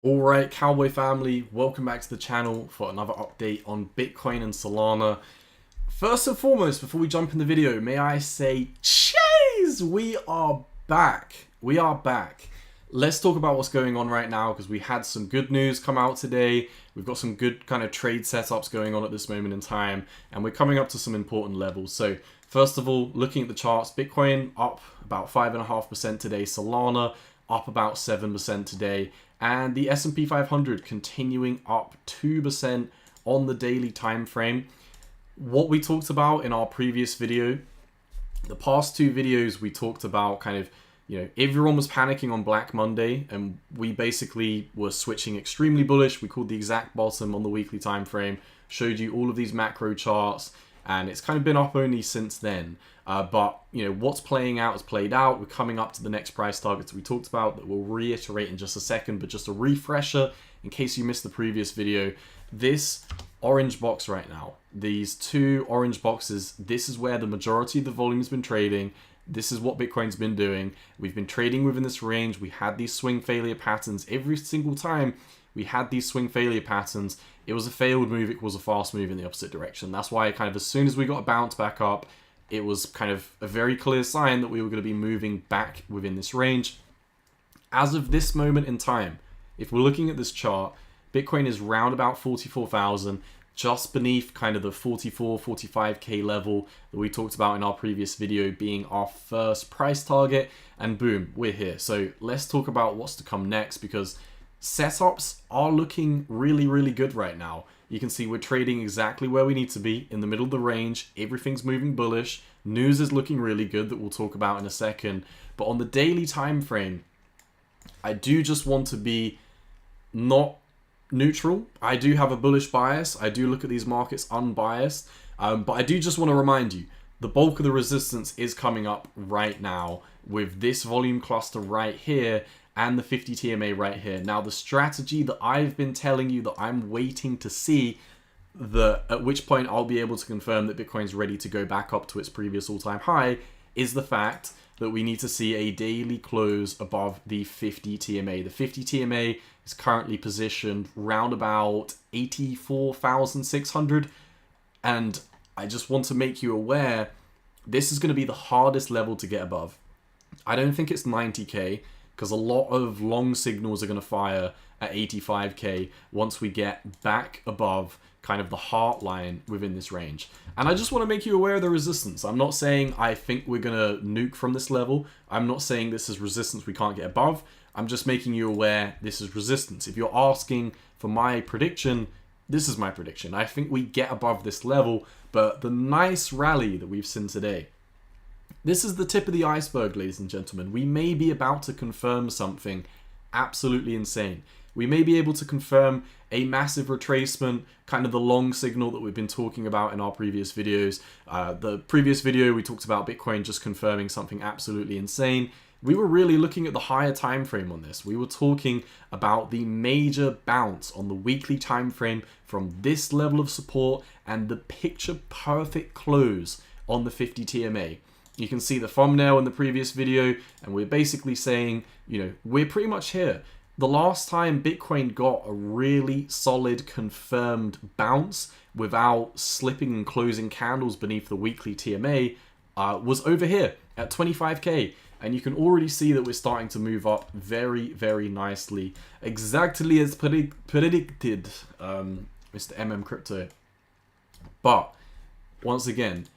All right, Cowboy family, welcome back to the channel for another update on Bitcoin and Solana. First and foremost, before we jump in the video, may I say, cheese! We are back. We are back. Let's talk about what's going on right now because we had some good news come out today. We've got some good kind of trade setups going on at this moment in time, and we're coming up to some important levels. So, first of all, looking at the charts, Bitcoin up about 5.5% today, Solana up about 7% today, and the S&P 500 continuing up 2% on the daily time frame. What we talked about in our previous video, the past two videos, we talked about kind of, everyone was panicking on Black Monday, and we basically were switching extremely bullish. We called the exact bottom on the weekly time frame, showed you all of these macro charts, and it's kind of been up only since then. But what's playing out has played out. We're coming up to the next price targets we talked about that we'll reiterate in just a second, but just a refresher in case you missed the previous video. This orange box right now, these two orange boxes, this is where the majority of the volume has been trading. This is what Bitcoin's been doing. We've been trading within this range. We had these swing failure patterns every single time. We had these swing failure patterns. It was a failed move. It was a fast move in the opposite direction. That's why kind of as soon as we got a bounce back up, it was kind of a very clear sign that we were going to be moving back within this range. As of this moment in time, if we're looking at this chart, Bitcoin is round about 44,000, just beneath kind of the 44, 45k level that we talked about in our previous video being our first price target, and boom, we're here. So let's talk about what's to come next, because setups are looking really, really good right now. You can see we're trading exactly where we need to be, in the middle of the range. Everything's moving bullish. News is looking really good that we'll talk about in a second. But on the daily time frame, I do just want to be not neutral. I do have a bullish bias. I do look at these markets unbiased. But I do just want to remind you, the bulk of the resistance is coming up right now with this volume cluster right here and the 50 TMA right here. Now, the strategy that I've been telling you that I'm waiting to see, at which point I'll be able to confirm that Bitcoin's ready to go back up to its previous all-time high, is the fact that we need to see a daily close above the 50 TMA. The 50 TMA is currently positioned round about 84,600, and I just want to make you aware, this is going to be the hardest level to get above. I don't think it's 90k, because a lot of long signals are going to fire at 85k once we get back above kind of the heart line within this range. And I just want to make you aware of the resistance. I'm not saying I think we're going to nuke from this level. I'm not saying this is resistance we can't get above. I'm just making you aware this is resistance. If you're asking for my prediction, this is my prediction. I think we get above this level, but the nice rally that we've seen today, this is the tip of the iceberg, ladies and gentlemen. We may be about to confirm something absolutely insane. We may be able to confirm a massive retracement, kind of the long signal that we've been talking about in our previous videos. The previous video, we talked about Bitcoin just confirming something absolutely insane. We were really looking at the higher time frame on this. We were talking about the major bounce on the weekly time frame from this level of support and the picture perfect close on the 50 TMA. You can see the thumbnail in the previous video, and we're basically saying, we're pretty much here. The last time Bitcoin got a really solid confirmed bounce without slipping and closing candles beneath the weekly TMA was over here at 25k. And you can already see that we're starting to move up very, very nicely. Exactly as predicted, Mr. MM Crypto. But, once again,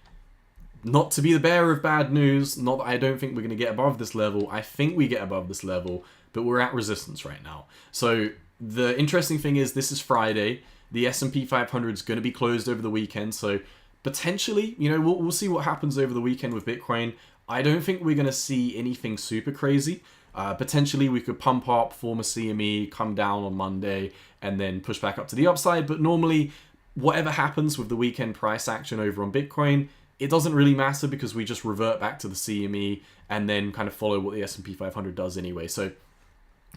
not to be the bearer of bad news, not that I don't think we're going to get above this level. I think we get above this level, but we're at resistance right now. So the interesting thing is this is Friday. The S&P 500 is going to be closed over the weekend. So potentially, we'll see what happens over the weekend with Bitcoin. I don't think we're going to see anything super crazy. Potentially, we could pump up, form a CME, come down on Monday, and then push back up to the upside. But normally, whatever happens with the weekend price action over on Bitcoin, it doesn't really matter because we just revert back to the CME and then kind of follow what the S&P 500 does anyway. So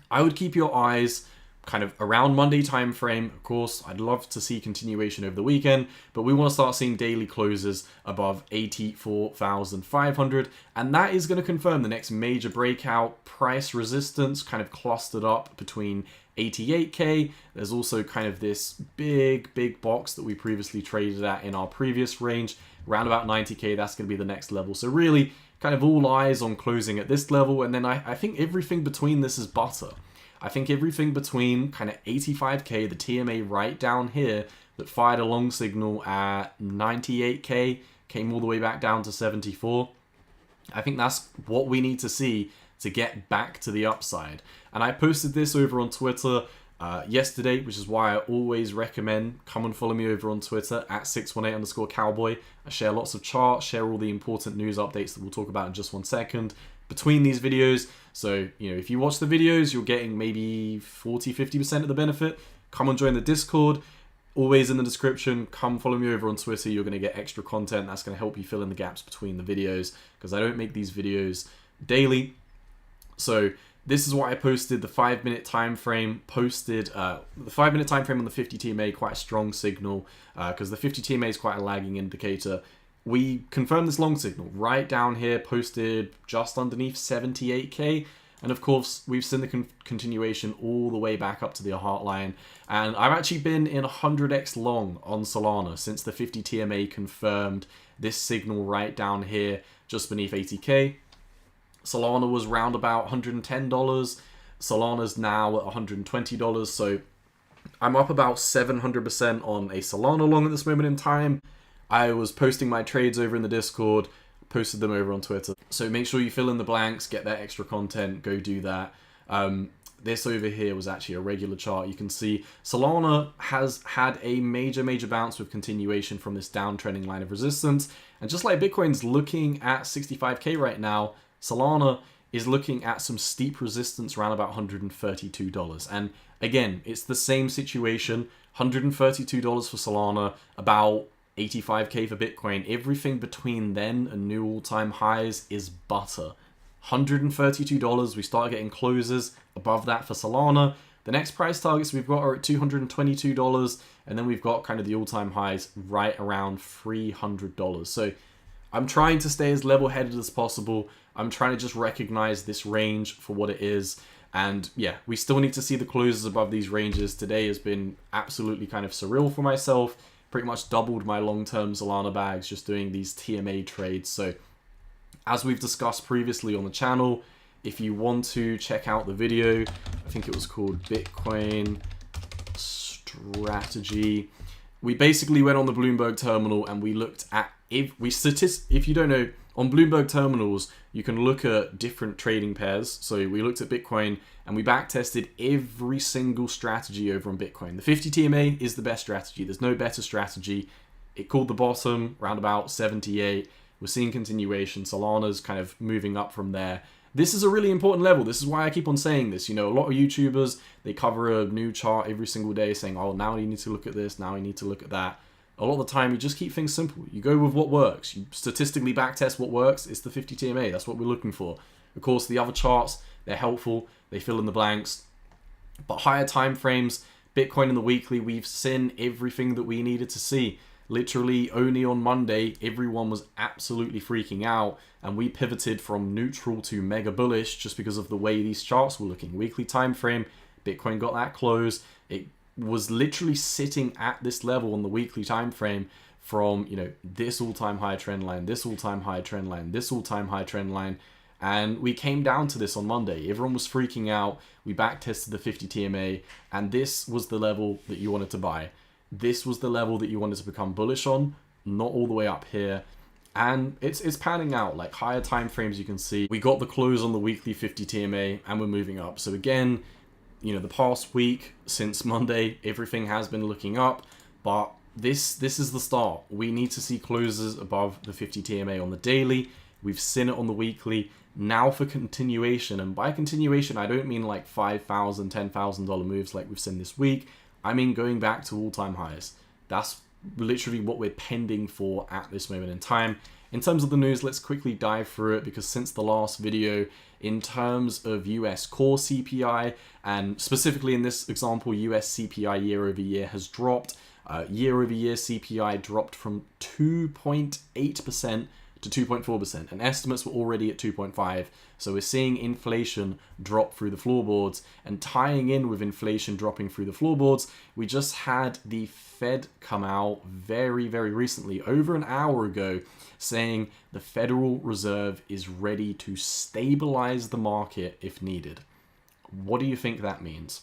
I would keep your eyes kind of around Monday time frame. Of course, I'd love to see continuation over the weekend, but we want to start seeing daily closes above 84,500, and that is going to confirm the next major breakout. Price resistance kind of clustered up between 88k. There's also kind of this big box that we previously traded at in our previous range, around about 90k. That's going to be the next level. So really kind of all eyes on closing at this level, and then I think everything between this is butter. I think everything between kind of 85k, the TMA right down here that fired a long signal at 98k, came all the way back down to 74. I think that's what we need to see to get back to the upside. And I posted this over on Twitter yesterday, which is why I always recommend come and follow me over on Twitter at 618_cowboy. I share lots of charts, share all the important news updates that we'll talk about in just 1 second between these videos. So, you know, if you watch the videos, you're getting maybe 40-50% of the benefit. Come and join the Discord. Always in the description. Come follow me over on Twitter. You're going to get extra content that's going to help you fill in the gaps between the videos, because I don't make these videos daily. So this is what I posted. The 5-minute time frame posted. The 5-minute time frame on the 50 TMA, quite a strong signal, because the 50 TMA is quite a lagging indicator. We confirmed this long signal right down here, posted just underneath 78k. And of course, we've seen the continuation all the way back up to the heart line. And I've actually been in 100x long on Solana since the 50 TMA confirmed this signal right down here, just beneath 80k. Solana was round about $110. Solana's now at $120. So I'm up about 700% on a Solana long at this moment in time. I was posting my trades over in the Discord, posted them over on Twitter. So make sure you fill in the blanks, get that extra content, go do that. This over here was actually a regular chart. You can see Solana has had a major bounce with continuation from this downtrending line of resistance. And just like Bitcoin's looking at 65k right now, Solana is looking at some steep resistance around about $132. And again, it's the same situation, $132 for Solana, about 85k for Bitcoin. Everything between then and new all-time highs is butter. $132, we start getting closes above that for Solana. The next price targets we've got are at $222, and then we've got kind of the all-time highs right around $300. So I'm trying to stay as level-headed as possible. I'm trying to just recognize this range for what it is. And yeah, we still need to see the closes above these ranges. Today has been absolutely kind of surreal for myself. Pretty much doubled my long-term Solana bags just doing these TMA trades. So as we've discussed previously on the channel, if you want to check out the video, I think it was called Bitcoin Strategy. We basically went on the Bloomberg terminal and we looked at, if you don't know, on Bloomberg terminals, you can look at different trading pairs. So we looked at Bitcoin and we backtested every single strategy over on Bitcoin. The 50 TMA is the best strategy. There's no better strategy. It called the bottom around about 78. We're seeing continuation. Solana's kind of moving up from there. This is a really important level. This is why I keep on saying this. You know, a lot of YouTubers, they cover a new chart every single day saying, oh, now you need to look at this, now you need to look at that. A lot of the time, you just keep things simple. You go with what works. You statistically backtest what works. It's the 50 TMA. That's what we're looking for. Of course, the other charts, they're helpful. They fill in the blanks. But higher time frames, Bitcoin in the weekly, we've seen everything that we needed to see. Literally, only on Monday, everyone was absolutely freaking out. And we pivoted from neutral to mega bullish just because of the way these charts were looking. Weekly time frame, Bitcoin got that close. It was literally sitting at this level on the weekly time frame from, you know, this all-time high trend line, this all-time high trend line, this all-time high trend line, and we came down to this on Monday. Everyone was freaking out. We back tested the 50 TMA, and this was the level that you wanted to buy. This was the level that you wanted to become bullish on, not all the way up here. And it's panning out. Like higher time frames, you can see we got the close on the weekly 50 TMA, and we're moving up. So again, you know, the past week since Monday, everything has been looking up, but this is the start. We need to see closes above the 50 TMA on the daily. We've seen it on the weekly. Now for continuation, and by continuation, I don't mean like $5,000, $10,000 moves like we've seen this week. I mean going back to all-time highs. That's literally what we're pending for at this moment in time. In terms of the news, let's quickly dive through it, because since the last video, in terms of US core CPI, and specifically in this example, US CPI year over year has dropped. Year over year CPI dropped from 2.8% to 2.4%, and estimates were already at 2.5%. So we're seeing inflation drop through the floorboards, and tying in with inflation dropping through the floorboards, we just had the Fed come out very, very recently, over an hour ago, saying the Federal Reserve is ready to stabilize the market if needed. What do you think that means?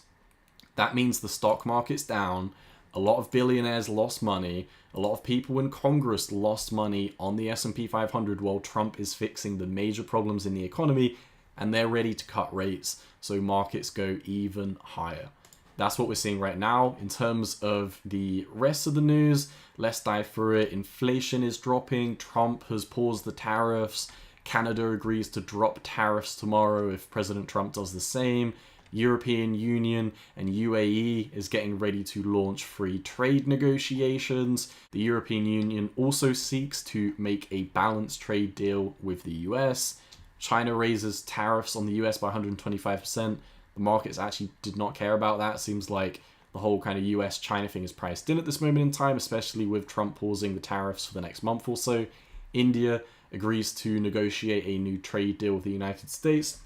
That means the stock market's down, a lot of billionaires lost money, a lot of people in Congress lost money on the S&P 500 while Trump is fixing the major problems in the economy, and they're ready to cut rates, so markets go even higher. That's what we're seeing right now. In terms of the rest of the news, let's dive through it. Inflation is dropping, Trump has paused the tariffs, Canada agrees to drop tariffs tomorrow if President Trump does the same. European Union and UAE is getting ready to launch free trade negotiations. The European Union also seeks to make a balanced trade deal with the US. China raises tariffs on the US by 125%. The markets actually did not care about that. Seems like the whole kind of US-China thing is priced in at this moment in time, especially with Trump pausing the tariffs for the next month or so. India agrees to negotiate a new trade deal with the United States.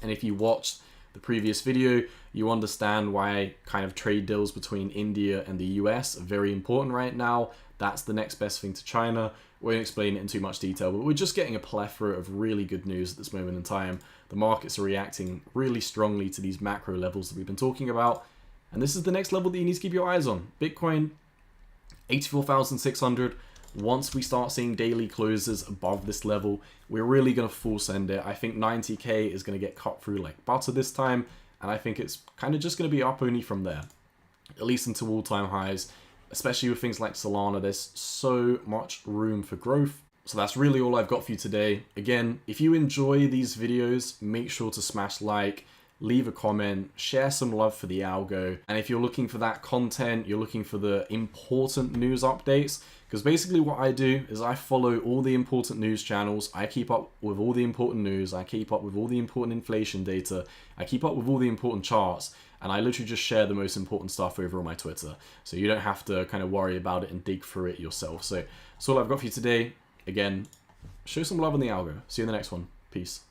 And if you watched the previous video, you understand why kind of trade deals between India and the US are very important right now. That's the next best thing to China. Won't explain it in too much detail, but we're just getting a plethora of really good news at this moment in time. The markets are reacting really strongly to these macro levels that we've been talking about. And this is the next level that you need to keep your eyes on. Bitcoin, 84,600. Once we start seeing daily closes above this level, we're really going to full send it. I think 90k is going to get cut through like butter this time, and I think it's kind of just going to be up only from there, at least into all-time highs, especially with things like Solana. There's so much room for growth. So that's really all I've got for you today. Again, if you enjoy these videos, make sure to smash like, leave a comment, share some love for the algo. And if you're looking for that content, you're looking for the important news updates, because basically what I do is I follow all the important news channels. I keep up with all the important news. I keep up with all the important inflation data. I keep up with all the important charts. And I literally just share the most important stuff over on my Twitter. So you don't have to kind of worry about it and dig through it yourself. So that's all I've got for you today. Again, show some love on the algo. See you in the next one. Peace.